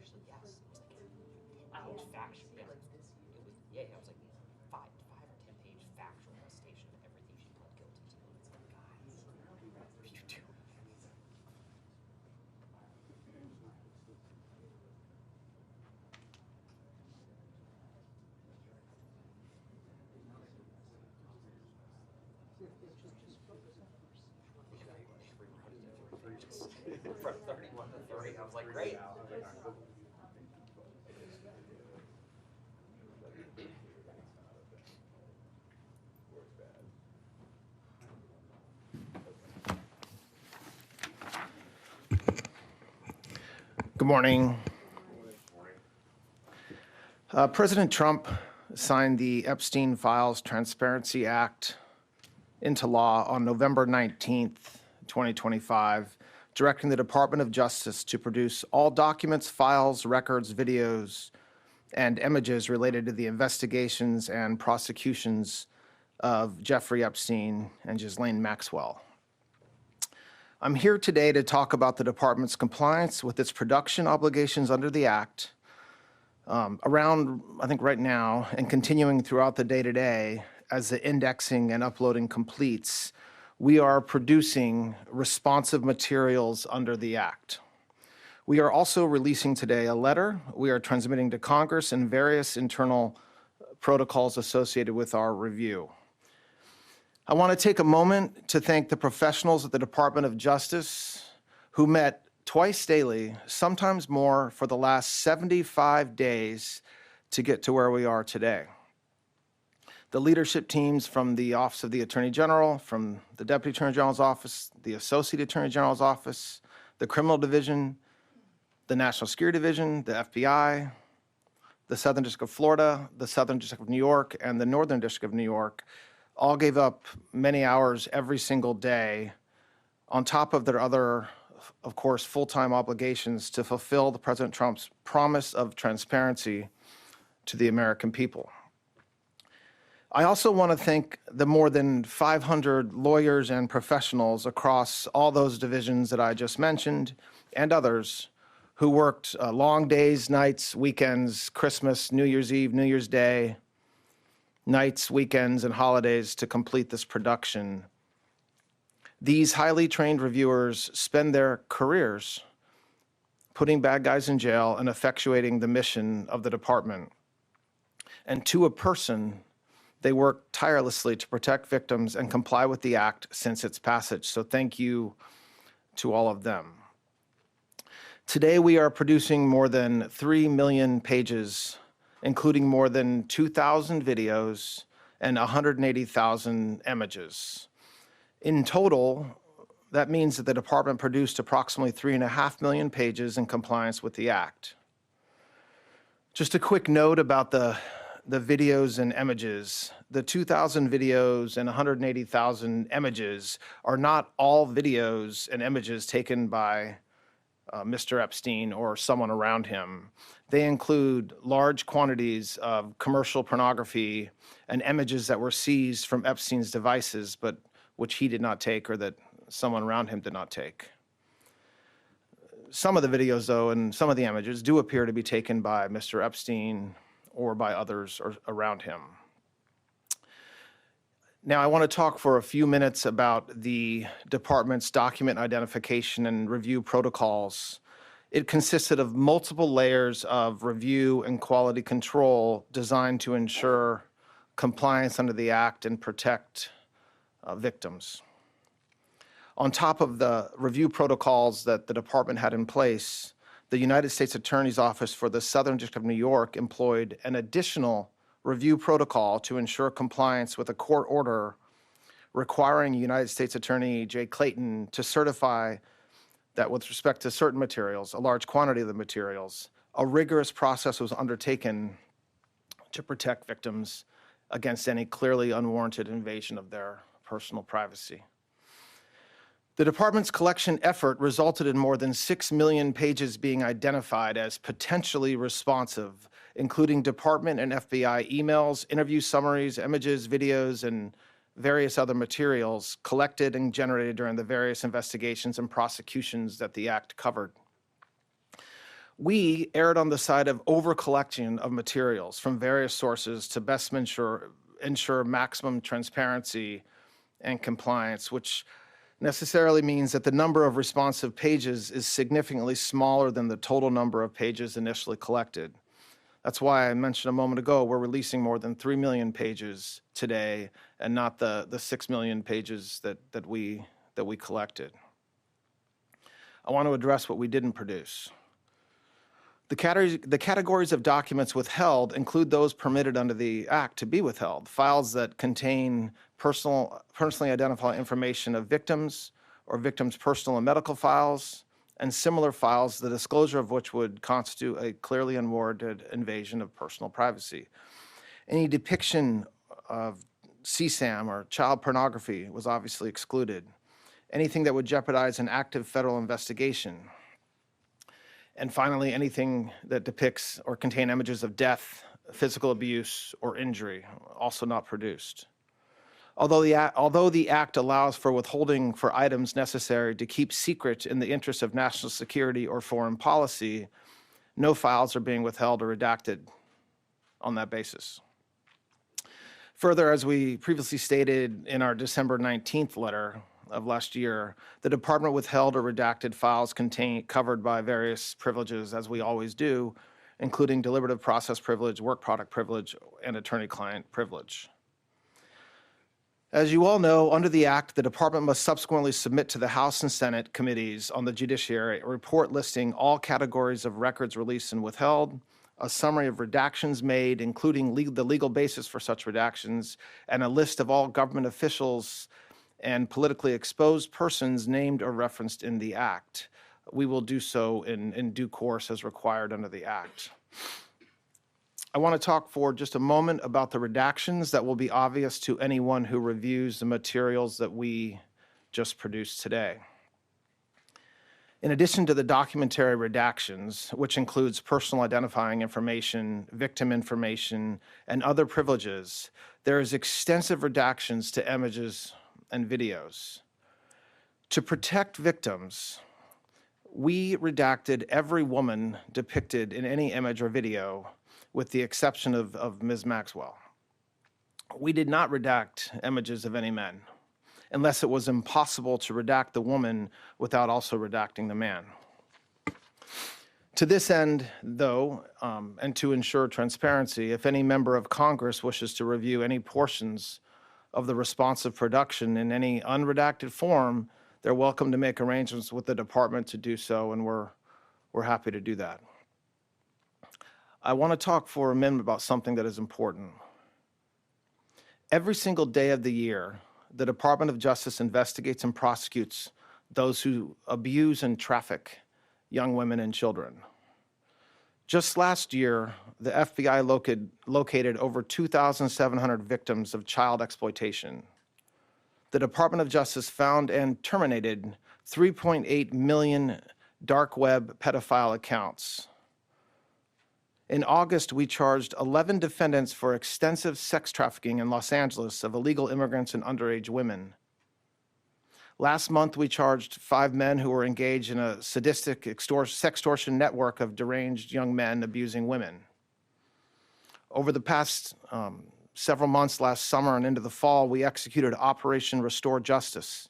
actually, yes. I was factual. Yeah. It was like five or 10 page factual recitation of everything she pled guilty to. It's like, guys, what are you doing? From 31 to 30, I was like, great. Good morning. President Trump signed the Epstein Files Transparency Act into law on November 19th, 2025, directing the Department of Justice to produce all documents, files, records, videos, and images related to the investigations and prosecutions of Jeffrey Epstein and Ghislaine Maxwell. I'm here today to talk about the department's compliance with its production obligations under the Act. Around, I think right now, and continuing throughout the day-to-day, as the indexing and uploading completes, we are producing responsive materials under the Act. We are also releasing today a letter we are transmitting to Congress and various internal protocols associated with our review. I want to take a moment to thank the professionals at the Department of Justice who met twice daily, sometimes more, for the last 75 days to get to where we are today. The leadership teams from the Office of the Attorney General, from the Deputy Attorney General's Office, the Associate Attorney General's Office, the Criminal Division, the National Security Division, the FBI, the Southern District of Florida, the Southern District of New York, and the Northern District of New York all gave up many hours every single day on top of their other, of course, full-time obligations to fulfill the President Trump's promise of transparency to the American people. I also want to thank the more than 500 lawyers and professionals across all those divisions that I just mentioned and others who worked long days, nights, weekends, Christmas, New Year's Eve, New Year's Day, nights, weekends, and holidays to complete this production. These highly trained reviewers spend their careers putting bad guys in jail and effectuating the mission of the department. And to a person, they work tirelessly to protect victims and comply with the Act since its passage. So thank you to all of them. Today, we are producing more than 3 million pages, including more than 2,000 videos and 180,000 images. In total, that means that the department produced approximately 3.5 million pages in compliance with the Act. Just a quick note about the videos and images. The 2,000 videos and 180,000 images are not all videos and images taken by Mr. Epstein or someone around him. They include large quantities of commercial pornography and images that were seized from Epstein's devices, but which he did not take or that someone around him did not take. Some of the videos, though, and some of the images do appear to be taken by Mr. Epstein or by others around him. Now, I want to talk for a few minutes about the department's document identification and review protocols. It consisted of multiple layers of review and quality control designed to ensure compliance under the Act and protect victims. On top of the review protocols that the department had in place, the United States Attorney's Office for the Southern District of New York employed an additional review protocol to ensure compliance with a court order requiring United States Attorney Jay Clayton to certify that with respect to certain materials, a large quantity of the materials, a rigorous process was undertaken to protect victims against any clearly unwarranted invasion of their personal privacy. The department's collection effort resulted in more than 6 million pages being identified as potentially responsive, including department and FBI emails, interview summaries, images, videos, and various other materials collected and generated during the various investigations and prosecutions that the Act covered. We erred on the side of over-collection of materials from various sources to best ensure maximum transparency and compliance, which necessarily means that the number of responsive pages is significantly smaller than the total number of pages initially collected. That's why I mentioned a moment ago, we're releasing more than 3 million pages today and not the 6 million pages that we collected. I want to address what we didn't produce. The categories of documents withheld include those permitted under the Act to be withheld: files that contain personally identifiable information of victims or victims' personal and medical files, and similar files, the disclosure of which would constitute a clearly unwarranted invasion of personal privacy. Any depiction of CSAM or child pornography was obviously excluded. Anything that would jeopardize an active federal investigation. And finally, anything that depicts or contain images of death, physical abuse, or injury, also not produced. Although the Act allows for withholding for items necessary to keep secret in the interest of national security or foreign policy, no files are being withheld or redacted on that basis. Further, as we previously stated in our December 19th letter of last year, the department withheld or redacted files covered by various privileges, as we always do, including deliberative process privilege, work product privilege, and attorney-client privilege. As you all know, under the Act, the department must subsequently submit to the House and Senate committees on the judiciary a report listing all categories of records released and withheld, a summary of redactions made, including the legal basis for such redactions, and a list of all government officials and politically exposed persons named or referenced in the Act. We will do so in due course as required under the Act. I want to talk for just a moment about the redactions that will be obvious to anyone who reviews the materials that we just produced today. In addition to the documentary redactions, which includes personal identifying information, victim information, and other privileges, there is extensive redactions to images and videos. To protect victims, we redacted every woman depicted in any image or video, with the exception of Ms. Maxwell. We did not redact images of any men, unless it was impossible to redact the woman without also redacting the man. To this end, though, and to ensure transparency, if any member of Congress wishes to review any portions of the responsive production in any unredacted form, they're welcome to make arrangements with the department to do so, and we're happy to do that. I want to talk for a minute about something that is important. Every single day of the year, the Department of Justice investigates and prosecutes those who abuse and traffic young women and children. Just last year, the FBI located over 2,700 victims of child exploitation. The Department of Justice found and terminated 3.8 million dark web pedophile accounts. In August, we charged 11 defendants for extensive sex trafficking in Los Angeles of illegal immigrants and underage women. Last month, we charged 5 men who were engaged in a sadistic sextortion network of deranged young men abusing women. Over the past several months, last summer and into the fall, we executed Operation Restore Justice,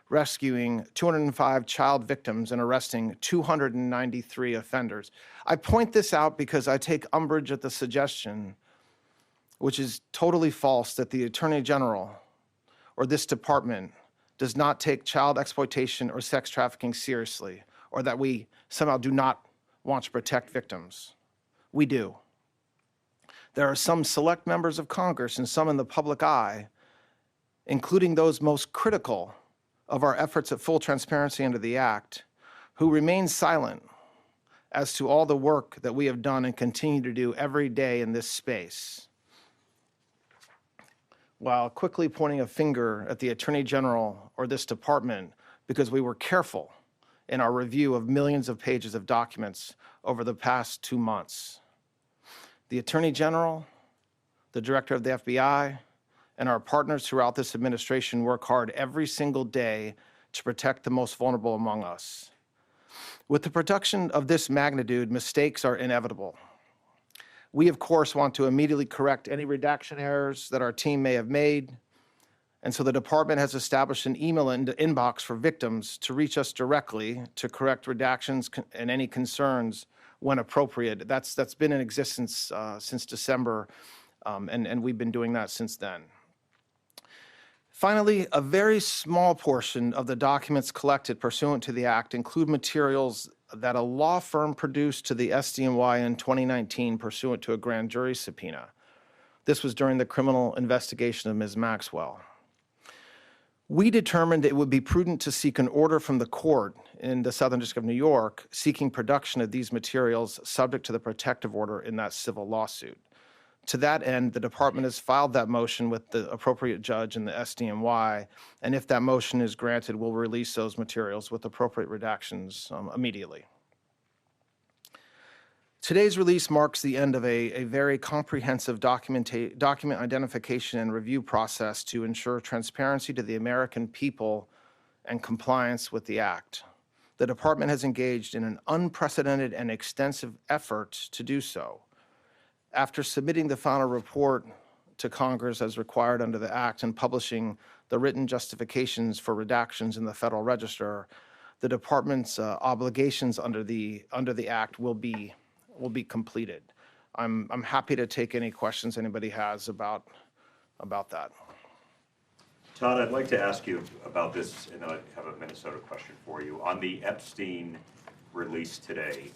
rescuing 205 child victims and arresting 293 offenders. I point this out because I take umbrage at the suggestion, which is totally false, that the Attorney General or this department does not take child exploitation or sex trafficking seriously, or that we somehow do not want to protect victims. We do. There are some select members of Congress and some in the public eye, including those most critical of our efforts at full transparency under the Act, who remain silent as to all the work that we have done and continue to do every day in this space, while quickly pointing a finger at the Attorney General or this department because we were careful in our review of millions of pages of documents over the past 2 months. The Attorney General, the Director of the FBI, and our partners throughout this administration work hard every single day to protect the most vulnerable among us. With the production of this magnitude, mistakes are inevitable. We, of course, want to immediately correct any redaction errors that our team may have made, and so the department has established an email inbox for victims to reach us directly to correct redactions and any concerns when appropriate. That's been in existence since December, and we've been doing that since then. Finally, a very small portion of the documents collected pursuant to the Act include materials that a law firm produced to the SDNY in 2019 pursuant to a grand jury subpoena. This was during the criminal investigation of Ms. Maxwell. We determined it would be prudent to seek an order from the court in the Southern District of New York seeking production of these materials subject to the protective order in that civil lawsuit. To that end, the department has filed that motion with the appropriate judge in the SDNY, and if that motion is granted, we'll release those materials with appropriate redactions immediately. Today's release marks the end of a very comprehensive document identification and review process to ensure transparency to the American people and compliance with the Act. The department has engaged in an unprecedented and extensive effort to do so. After submitting the final report to Congress as required under the Act and publishing the written justifications for redactions in the Federal Register, the department's obligations under the Act will be completed. I'm happy to take any questions anybody has about that. Todd, I'd like to ask you about this, and then I have a Minnesota question for you. On the Epstein release today,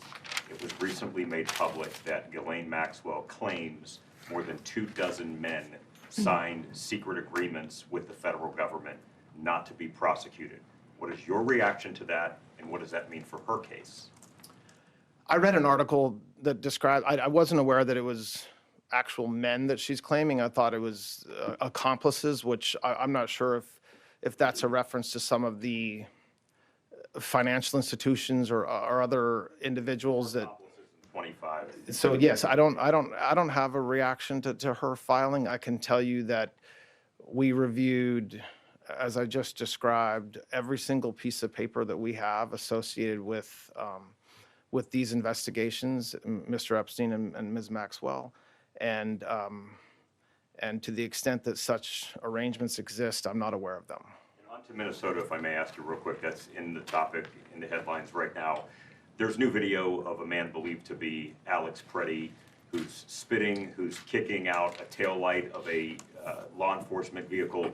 it was recently made public that Ghislaine Maxwell claims more than 24 men signed secret agreements with the federal government not to be prosecuted. What is your reaction to that, and what does that mean for her case? I read an article that described, I wasn't aware that it was actual men that she's claiming. I thought it was accomplices, which I'm not sure if that's a reference to some of the financial institutions or other individuals that. 25. So yes, I don't have a reaction to her filing. I can tell you that we reviewed, as I just described, every single piece of paper that we have associated with these investigations, Mr. Epstein and Ms. Maxwell, and to the extent that such arrangements exist, I'm not aware of them. And on to Minnesota, if I may ask you real quick, that's in the topic, in the headlines right now. There's new video of a man believed to be Alex Preddy, who's spitting, who's kicking out a taillight of a law enforcement vehicle.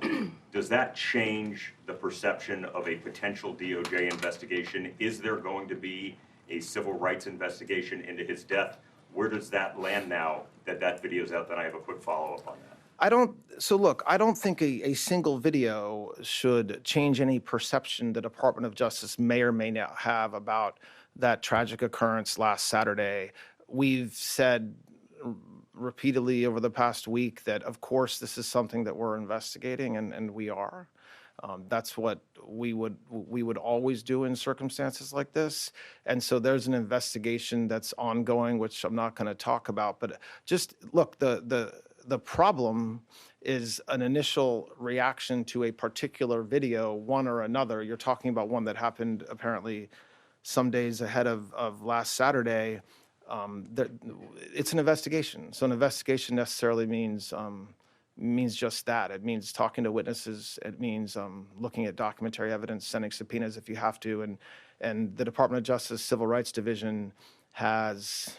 Does that change the perception of a potential DOJ investigation? Is there going to be a civil rights investigation into his death? Where does that land now that video's out? Then I have a quick follow-up on that. I don't think a single video should change any perception the Department of Justice may or may not have about that tragic occurrence last Saturday. We've said repeatedly over the past week that, of course, this is something that we're investigating, and we are. That's what we would always do in circumstances like this. And so there's an investigation that's ongoing, which I'm not going to talk about. But just look, the problem is an initial reaction to a particular video, one or another. You're talking about one that happened apparently some days ahead of last Saturday. It's an investigation. So an investigation necessarily means just that. It means talking to witnesses. It means looking at documentary evidence, sending subpoenas if you have to. And the Department of Justice Civil Rights Division has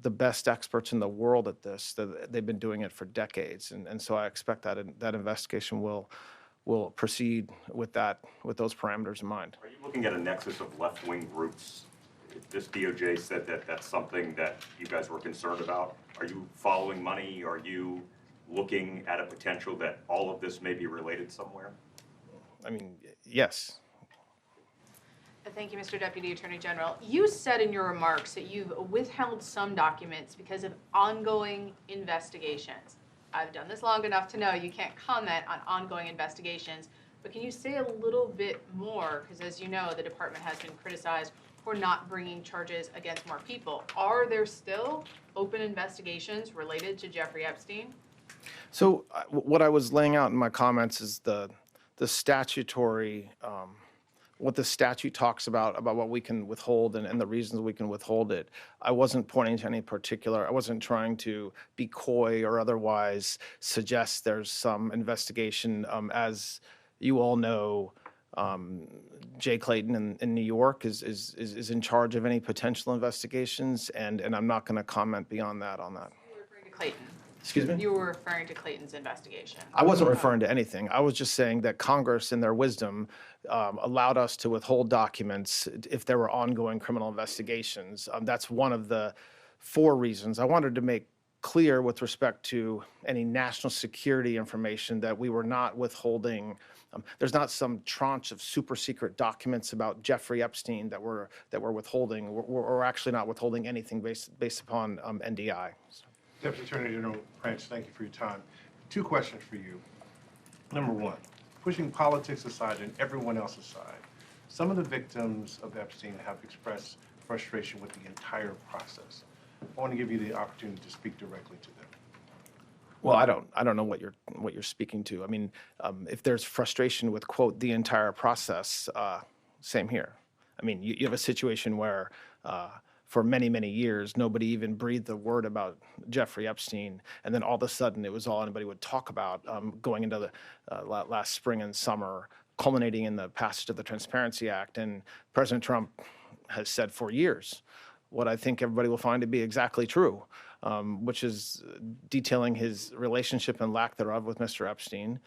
the best experts in the world at this. They've been doing it for decades. And so I expect that investigation will proceed with those parameters in mind. Are you looking at a nexus of left-wing groups? This DOJ said that that's something that you guys were concerned about. Are you following money? Are you looking at a potential that all of this may be related somewhere? I mean, yes. Thank you, Mr. Deputy Attorney General. You said in your remarks that you've withheld some documents because of ongoing investigations. I've done this long enough to know you can't comment on ongoing investigations, but can you say a little bit more? Because as you know, the department has been criticized for not bringing charges against more people. Are there still open investigations related to Jeffrey Epstein? So what I was laying out in my comments is the statutory what the statute talks about what we can withhold and the reasons we can withhold it. I wasn't pointing to any particular, I wasn't trying to be coy or otherwise suggest there's some investigation. As you all know, Jay Clayton in New York is in charge of any potential investigations, and I'm not going to comment beyond that on that. You were referring to Clayton. Excuse me? You were referring to Clayton's investigation. I wasn't referring to anything. I was just saying that Congress, in their wisdom, allowed us to withhold documents if there were ongoing criminal investigations. That's one of the 4 reasons. I wanted to make clear with respect to any national security information that we were not withholding. There's not some tranche of super secret documents about Jeffrey Epstein that we're withholding. We're actually not withholding anything based upon NDI. So. Deputy Attorney General Blanche, thank you for your time. 2 questions for you. Number 1, pushing politics aside and everyone else aside, some of the victims of Epstein have expressed frustration with the entire process. I want to give you the opportunity to speak directly to them. Well, I don't know what you're speaking to. I mean, if there's frustration with, quote, the entire process, same here. I mean, you have a situation where for many, many years, nobody even breathed a word about Jeffrey Epstein. And then all of a sudden, it was all anybody would talk about going into the last spring and summer, culminating in the passage of the Transparency Act. And President Trump has said for years what I think everybody will find to be exactly true, which is detailing his relationship and lack thereof with Mr. Epstein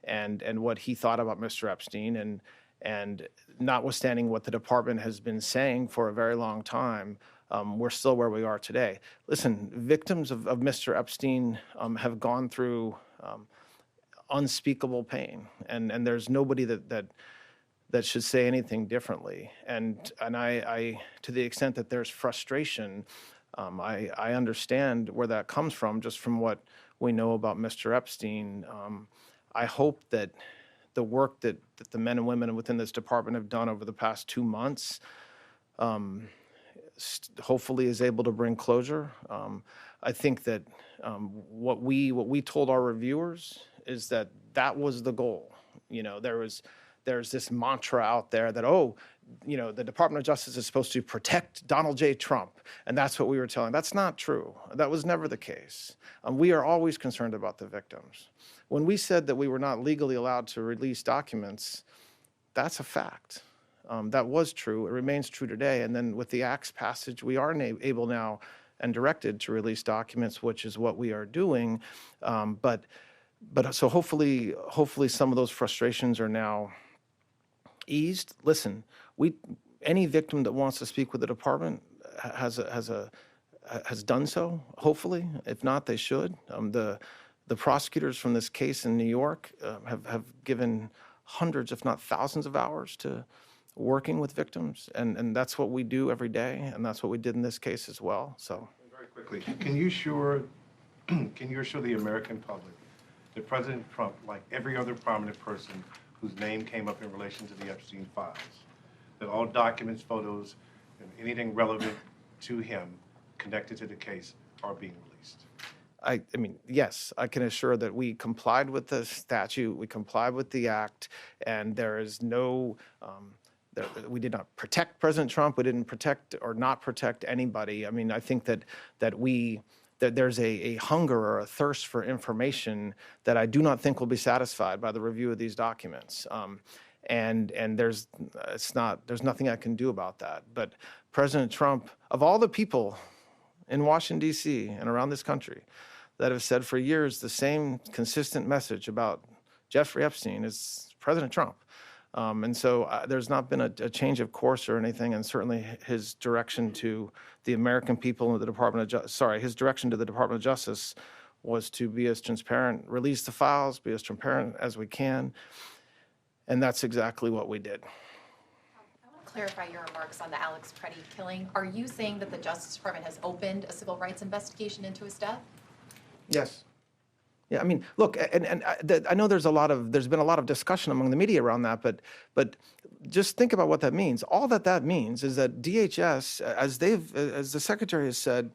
and what he thought about Mr. Epstein. And notwithstanding what the department has been saying for a very long time, we're still where we are today. Listen, victims of Mr. Epstein have gone through unspeakable pain, and there's nobody that should say anything differently. And I to the extent that there's frustration, I understand where that comes from, just from what we know about Mr. Epstein. I hope that the work that the men and women within this department have done over the past 2 months hopefully is able to bring closure. I think that what we told our reviewers is that was the goal. You know, there's this mantra out there that, the Department of Justice is supposed to protect Donald J. Trump, and that's what we were telling. That's not true. That was never the case. We are always concerned about the victims. When we said that we were not legally allowed to release documents, that's a fact. That was true. It remains true today. And then with the Act's passage, we are able now and directed to release documents, which is what we are doing. But so hopefully some of those frustrations are now eased. Listen, any victim that wants to speak with the department has done so. Hopefully, if not, they should. The prosecutors from this case in New York have given hundreds, if not thousands, of hours to working with victims, and that's what we do every day, and that's what we did in this case as well. So, very quickly, can you assure the American public that President Trump, like every other prominent person whose name came up in relation to the Epstein files, that all documents, photos, and anything relevant to him connected to the case are being released? I mean, yes, I can assure that we complied with the statute, we complied with the Act, and there is no, we did not protect President Trump, we didn't protect or not protect anybody. I mean, I think that there's a hunger or a thirst for information that I do not think will be satisfied by the review of these documents. And there's nothing I can do about that. But President Trump, of all the people in Washington, D.C. and around this country that have said for years the same consistent message about Jeffrey Epstein is President Trump. And so there's not been a change of course or anything, and certainly his direction to the American people and the Department of his direction to the Department of Justice was to be as transparent, release the files, be as transparent as we can, and that's exactly what we did. I want to clarify your remarks on the Alex Preddy killing. Are you saying that the Justice Department has opened a civil rights investigation into his death? Yes. Yeah, I mean, look, and I know there's been a lot of discussion among the media around that, but just think about what that means. All that means is that DHS, as the Secretary has said,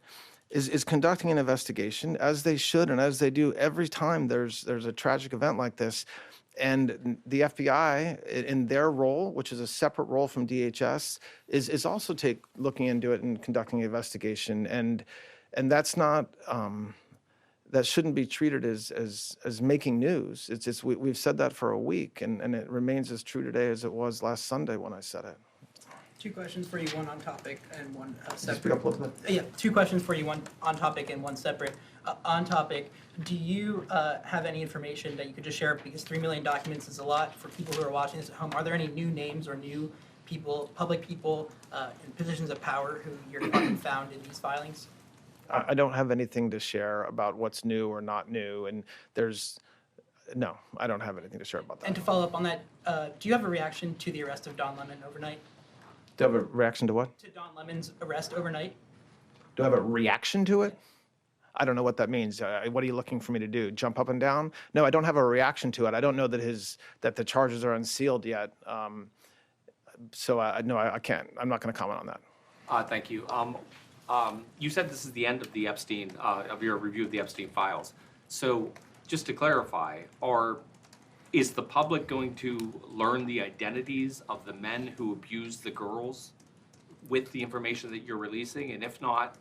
is conducting an investigation, as they should and as they do every time there's a tragic event like this. And the FBI, in their role, which is a separate role from DHS, is also looking into it and conducting an investigation. And that's not, that shouldn't be treated as making news. It's just, we've said that for a week, and it remains as true today as it was last Sunday when I said it. Two questions for you, one on topic and one Speak separate. up a little bit. Yeah, two questions for you, one on topic and one separate. On topic, do you have any information that you could just share, because 3 million documents is a lot for people who are watching this at home? Are there any new names or new people, public people in positions of power who your department found in these filings? I don't have anything to share about what's new or not new, and no, I don't have anything to share about that. And to follow up on that, do you have a reaction to the arrest of Don Lemon overnight? Do I have a reaction to what? To Don Lemon's arrest overnight? Do I have a reaction to it? I don't know what that means. What are you looking for me to do? Jump up and down? No, I don't have a reaction to it. I don't know that the charges are unsealed yet. So no, I can't. I'm not going to comment on that. Thank you. You said this is the end of the Epstein, of your review of the Epstein files. So just to clarify, is the public going to learn the identities of the men who abused the girls with the information that you're releasing? And if not,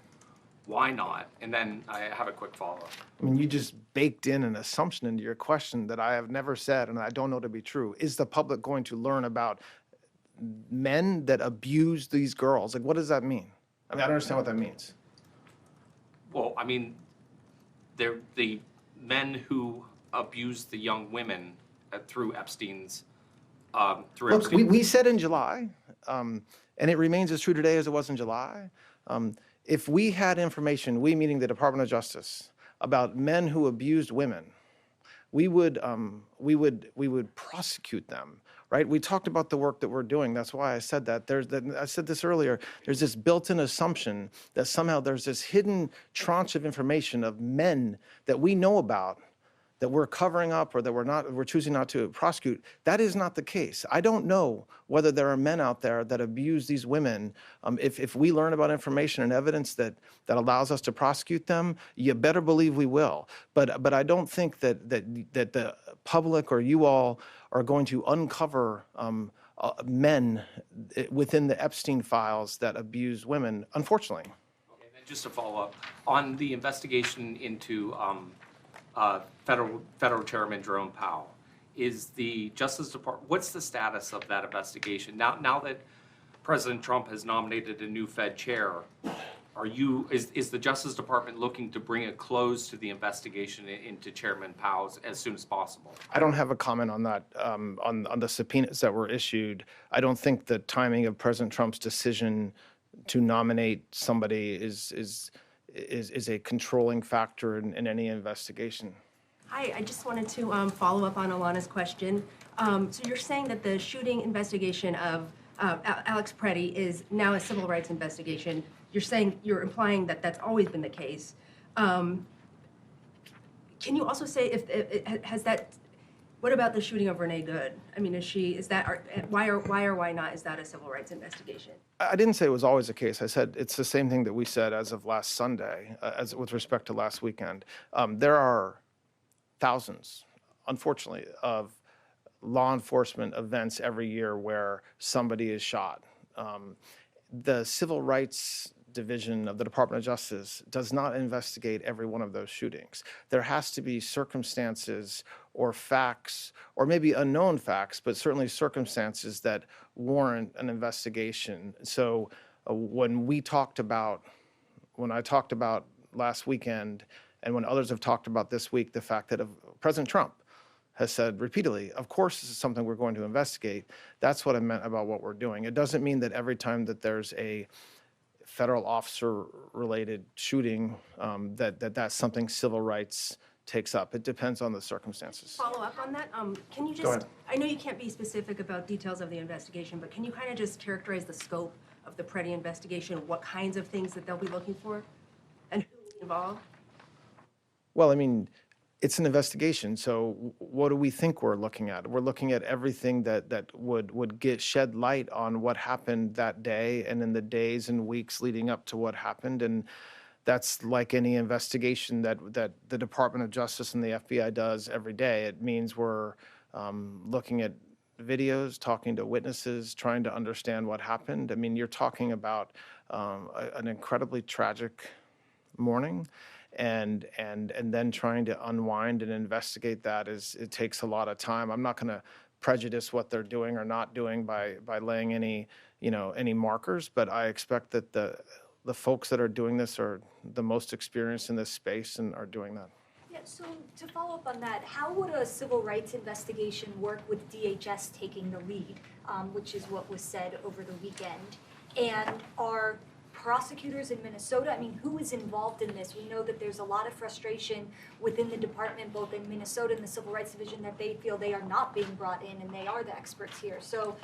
why not? And then I have a quick follow-up. I mean, you just baked in an assumption into your question that I have never said and I don't know to be true. Is the public going to learn about men that abuse these girls? Like, what does that mean? I mean, I don't understand what that means. Well, I mean, they're the men who abused the young women through Epstein's, Look, we said in July, and it remains as true today as it was in July. If we had information, we meaning the Department of Justice, about men who abused women, we would prosecute them, right? We talked about the work that we're doing. That's why I said that. I said this earlier. There's this built-in assumption that somehow there's this hidden tranche of information of men that we know about that we're covering up or that we're choosing not to prosecute. That is not the case. I don't know whether there are men out there that abuse these women. If we learn about information and evidence that allows us to prosecute them, you better believe we will. But I don't think that the public or you all are going to uncover men within the Epstein files that abuse women, unfortunately. Okay, then just to follow up, on the investigation into Federal Chairman Jerome Powell, is the Justice Department, what's the status of that investigation? Now that President Trump has nominated a new Fed chair, is the Justice Department looking to bring a close to the investigation into Chairman Powell as soon as possible? I don't have a comment on that, on the subpoenas that were issued. I don't think the timing of President Trump's decision to nominate somebody is a controlling factor in any investigation. Hi, I just wanted to follow up on Alana's question. So you're saying that the shooting investigation of Alex Preddy is now a civil rights investigation. You're implying that that's always been the case. Can you also say what about the shooting of Renee Good? I mean, why not is that a civil rights investigation? I didn't say it was always the case. I said it's the same thing that we said as of last Sunday, as with respect to last weekend. There are thousands, unfortunately, of law enforcement events every year where somebody is shot. The Civil Rights Division of the Department of Justice does not investigate every one of those shootings. There has to be circumstances or facts, or maybe unknown facts, but certainly circumstances that warrant an investigation. So when I talked about last weekend, and when others have talked about this week, the fact that President Trump has said repeatedly, of course, this is something we're going to investigate. That's what I meant about what we're doing. It doesn't mean that every time that there's a federal officer-related shooting, that's something civil rights takes up. It depends on the circumstances. Follow up on that. Can you Go just, ahead. I know you can't be specific about details of the investigation, but can you kind of just characterize the scope of the Preddy investigation, what kinds of things that they'll be looking for, and who's involved? Well, I mean, it's an investigation, so what do we think we're looking at? We're looking at everything that would shed light on what happened that day and in the days and weeks leading up to what happened, and that's like any investigation that the Department of Justice and the FBI does every day. It means we're looking at videos, talking to witnesses, trying to understand what happened. I mean, you're talking about an incredibly tragic morning, and then trying to unwind and investigate that it takes a lot of time. I'm not going to prejudice what they're doing or not doing by laying any markers, but I expect that the folks that are doing this are the most experienced in this space and are doing that. Yeah, so to follow up on that, how would a civil rights investigation work with DHS taking the lead, which is what was said over the weekend? And are prosecutors in Minnesota, I mean, who is involved in this? We know that there's a lot of frustration within the department, both in Minnesota and the Civil Rights Division, that they feel they are not being brought in and they are the experts here. So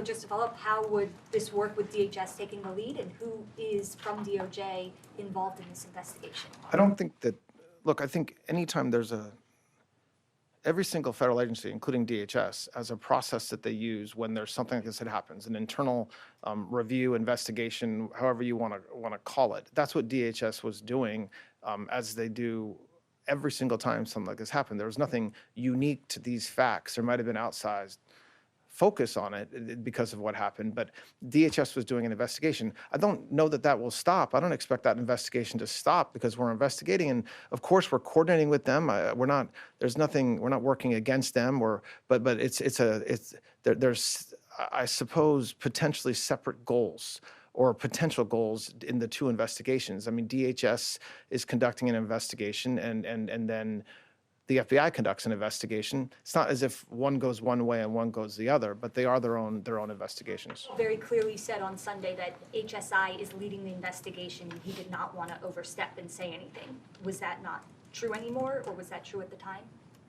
just to follow up, how would this work with DHS taking the lead, and who is from DOJ involved in this investigation? I don't think that, look, I think anytime every single federal agency, including DHS, has a process that they use when there's something like this that happens, an internal review, investigation, however you want to call it. That's what DHS was doing, as they do every single time something like this happened. There was nothing unique to these facts. There might have been outsized focus on it because of what happened, but DHS was doing an investigation. I don't know that will stop. I don't expect that investigation to stop because we're investigating, and of course we're coordinating with them. We're not working against them, but there's I suppose potentially separate goals or potential goals in the two investigations. I mean, DHS is conducting an investigation, and then the FBI conducts an investigation. It's not as if one goes one way and one goes the other, but they are their own investigations. Very clearly said on Sunday that HSI is leading the investigation. He did not want to overstep and say anything. Was that not true anymore, or was that true at the time?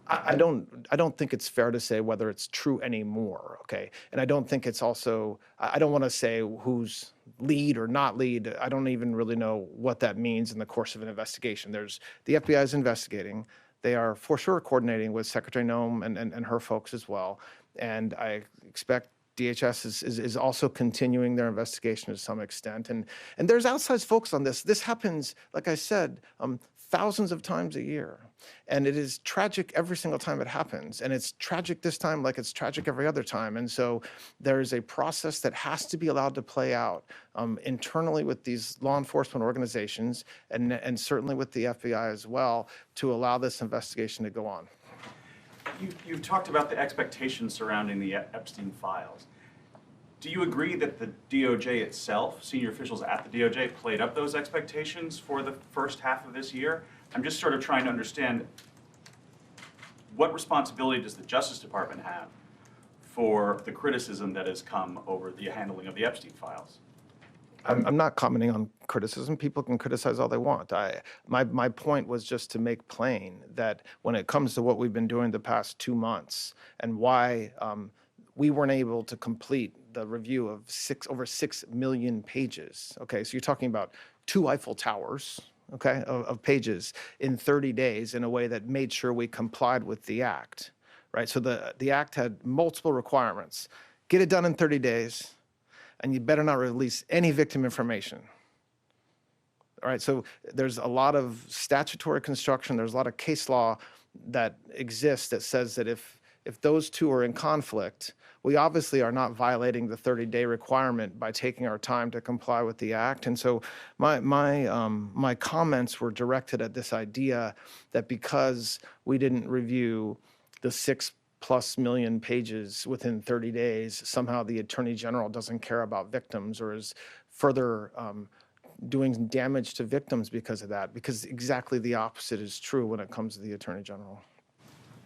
I don't think it's fair to say whether it's true anymore, okay? And I don't think it's also, I don't want to say who's lead or not lead. I don't even really know what that means in the course of an investigation. The FBI is investigating. They are for sure coordinating with Secretary Noem and her folks as well. And I expect DHS is also continuing their investigation to some extent. And there's outsized folks on this. This happens, like I said, thousands of times a year. And it is tragic every single time it happens. And it's tragic this time like it's tragic every other time. And so there is a process that has to be allowed to play out internally with these law enforcement organizations and certainly with the FBI as well to allow this investigation to go on. You've talked about the expectations surrounding the Epstein files. Do you agree that the DOJ itself, senior officials at the DOJ, played up those expectations for the first half of this year? I'm just sort of trying to understand what responsibility does the Justice Department have for the criticism that has come over the handling of the Epstein files? I'm not commenting on criticism. People can criticize all they want. My point was just to make plain that when it comes to what we've been doing the past 2 months and why we weren't able to complete the review of over 6 million pages. Okay, so you're talking about 2 Eiffel Towers, okay, of pages in 30 days in a way that made sure we complied with the act, right? So the act had multiple requirements. Get it done in 30 days, and you better not release any victim information. All right, so there's a lot of statutory construction, there's a lot of case law that exists that says that if those two are in conflict, we obviously are not violating the 30-day requirement by taking our time to comply with the act. And so my comments were directed at this idea that because we didn't review the 6+ million pages within 30 days, somehow the Attorney General doesn't care about victims or is further doing damage to victims because of that, because exactly the opposite is true when it comes to the Attorney General.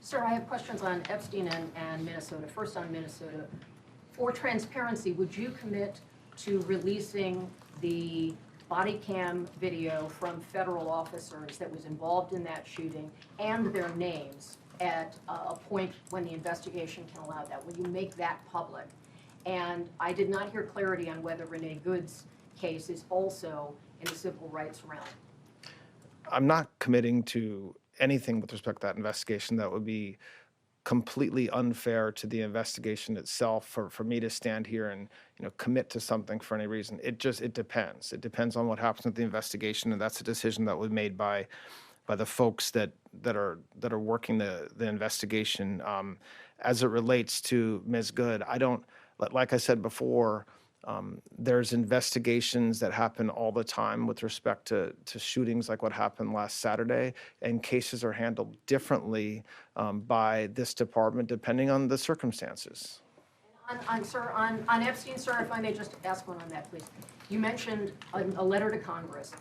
Sir, I have questions on Epstein and Minnesota. First on Minnesota. For transparency, would you commit to releasing the body cam video from federal officers that was involved in that shooting and their names at a point when the investigation can allow that? Will you make that public? And I did not hear clarity on whether Renee Good's case is also in the civil rights realm. I'm not committing to anything with respect to that investigation. That would be completely unfair to the investigation itself for me to stand here and commit to something for any reason. It depends. It depends on what happens with the investigation, and that's a decision that was made by the folks that are working the investigation. As it relates to Ms. Good, I don't, like I said before, there's investigations that happen all the time with respect to shootings like what happened last Saturday, and cases are handled differently by this department depending on the circumstances. On Epstein, sir, if I may just ask one on that, please. You mentioned a letter to Congress.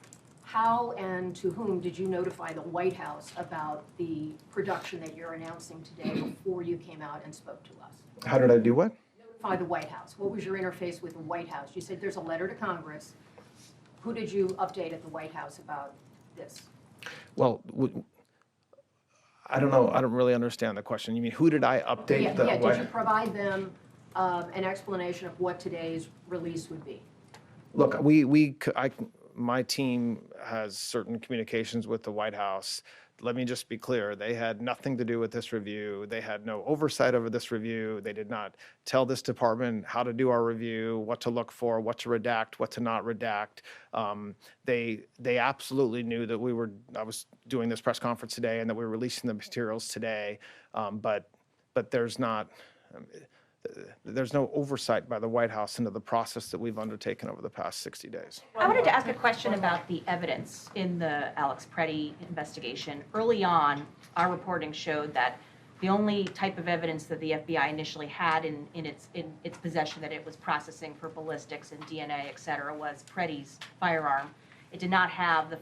How and to whom did you notify the White House about the production that you're announcing today before you came out and spoke to us? How did I do what? Notify the White House. What was your interface with the White House? You said there's a letter to Congress. Who did you update at the White House about this? Well, I don't know. I don't really understand the question. You mean who did I update? Did you provide them an explanation of what today's release would be? Look, my team has certain communications with the White House. Let me just be clear. They had nothing to do with this review. They had no oversight over this review. They did not tell this department how to do our review, what to look for, what to redact, what to not redact. They absolutely knew that I was doing this press conference today and that we were releasing the materials today. But there's no oversight by the White House into the process that we've undertaken over the past 60 days. I wanted to ask a question about the evidence in the Alex Preddy investigation. Early on, our reporting showed that the only type of evidence that the FBI initially had in its possession that it was processing for ballistics and DNA, et cetera, was Preddy's firearm. It did not have the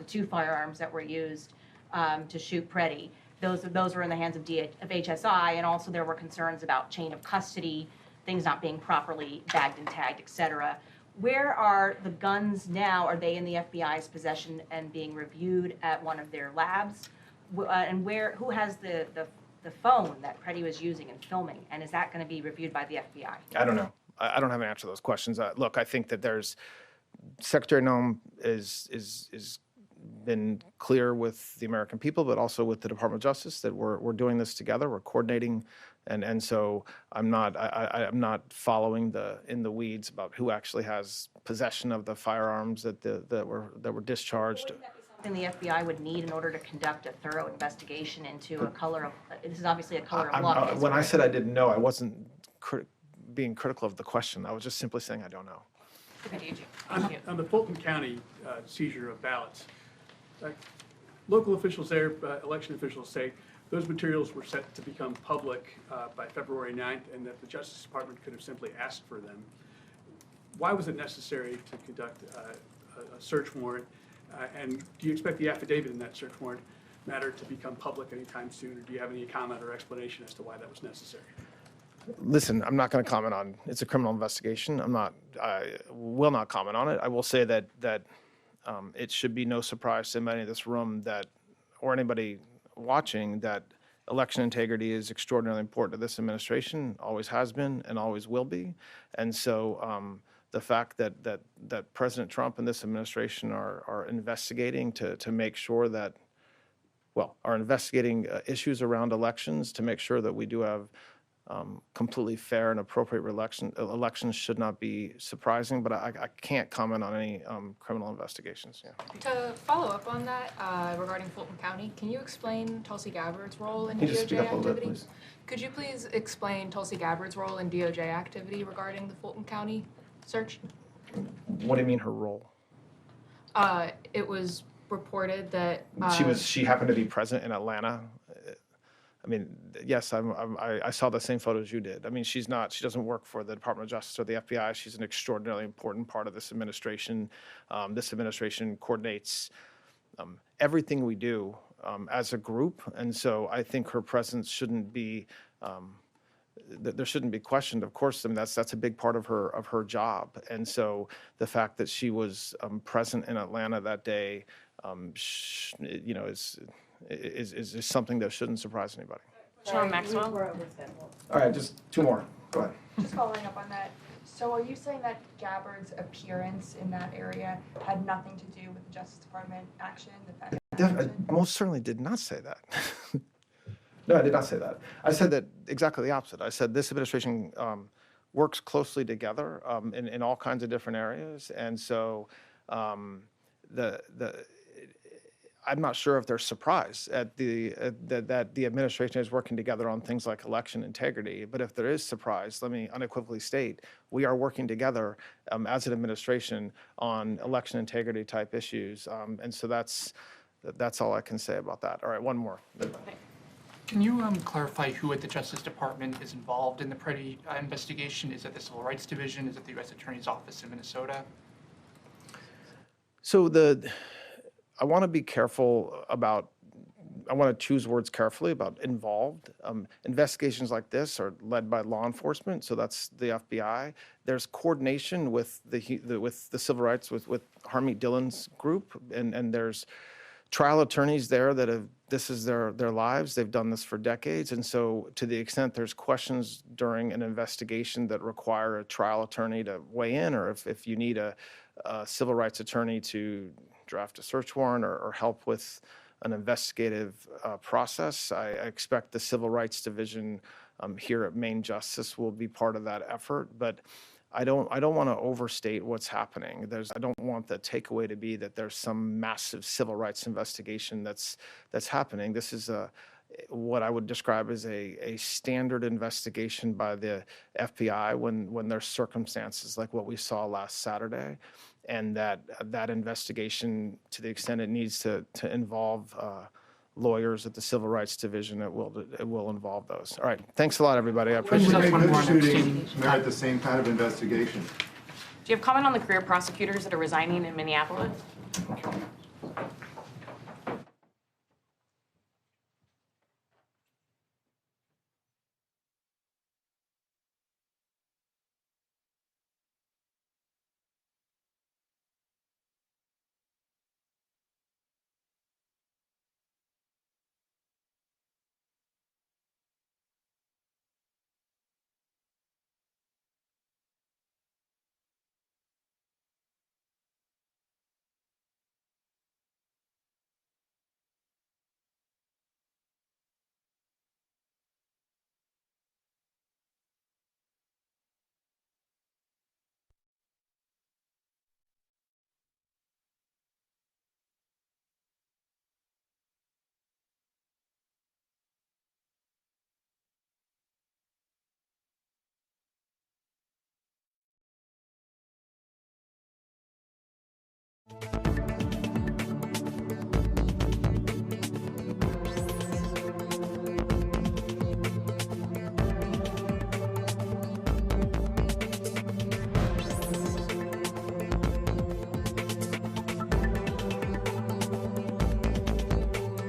two firearms that were used to shoot Preddy. Those were in the hands of HSI, and also there were concerns about chain of custody, things not being properly bagged and tagged, et cetera. Where are the guns now? Are they in the FBI's possession and being reviewed at one of their labs? And who has the phone that Preddy was using and filming? And is that going to be reviewed by the FBI? I don't know. I don't have an answer to those questions. Look, I think that Secretary Noem is been clear with the American people, but also with the Department of Justice that we're doing this together. We're coordinating, and so I'm not following in the weeds about who actually has possession of the firearms that were discharged. Would that be something the FBI would need in order to conduct a thorough investigation into this is obviously a color of law case? When I said I didn't know, I wasn't being critical of the question. I was just simply saying I don't know. On the Fulton County seizure of ballots, local officials there, election officials say those materials were set to become public by February 9th and that the Justice Department could have simply asked for them. Why was it necessary to conduct a search warrant? And do you expect the affidavit in that search warrant matter to become public anytime soon? Or do you have any comment or explanation as to why that was necessary? Listen, I'm not going to comment on. It's a criminal investigation. I will not comment on it. I will say that it should be no surprise to anybody in this room or anybody watching that election integrity is extraordinarily important to this administration, always has been and always will be. And so the fact that President Trump and this administration are investigating to make sure that, are investigating issues around elections to make sure that we do have completely fair and appropriate elections should not be surprising, but I can't comment on any criminal investigations. Yeah. To follow up on that, regarding Fulton County, can you explain Tulsi Gabbard's role in Can you just speak DOJ up a little bit, activity? please? Could you please explain Tulsi Gabbard's role in DOJ activity regarding the Fulton County search? What do you mean her role? It was reported that She happened to be present in Atlanta. I mean, yes, I saw the same photos you did. I mean, she doesn't work for the Department of Justice or the FBI. She's an extraordinarily important part of this administration. This administration coordinates everything we do as a group. And so I think her presence shouldn't be, there shouldn't be questioned. Of course, I mean, that's a big part of her job. And so the fact that she was present in Atlanta that day, is something that shouldn't surprise anybody. Sean Maxwell. All right, just two more. Go ahead. Just following up on that, so are you saying that Gabbard's appearance in that area had nothing to do with the Justice Department action? I most certainly did not say that. No, I did not say that. I said that exactly the opposite. I said this administration works closely together in all kinds of different areas, and so I'm not sure if they're surprised at that the administration is working together on things like election integrity. But if there is surprise, let me unequivocally state, we are working together as an administration on election integrity type issues. And so that's all I can say about that. All right, one more. Can you clarify who at the Justice Department is involved in the Preddy investigation? Is it the Civil Rights Division? Is it the U.S. Attorney's Office in Minnesota? So I want to be careful about, I want to choose words carefully about involved. Investigations like this are led by law enforcement, so that's the FBI. There's coordination with the civil rights, with Harmeet Dillon's group, and there's trial attorneys there that this is their lives. They've done this for decades. And so to the extent there's questions during an investigation that require a trial attorney to weigh in, or if you need a civil rights attorney to draft a search warrant or help with an investigative process, I expect the Civil Rights Division here at Maine Justice will be part of that effort. But I don't want to overstate what's happening. I don't want the takeaway to be that there's some massive civil rights investigation that's happening. This is what I would describe as a standard investigation by the FBI when there's circumstances like what we saw last Saturday, and that investigation, to the extent it needs to involve lawyers at the Civil Rights Division, it will involve those. All right, thanks a lot, everybody. I appreciate it. Would this shooting merit the same kind of investigation? Do you have comment on the career prosecutors that are resigning in Minneapolis?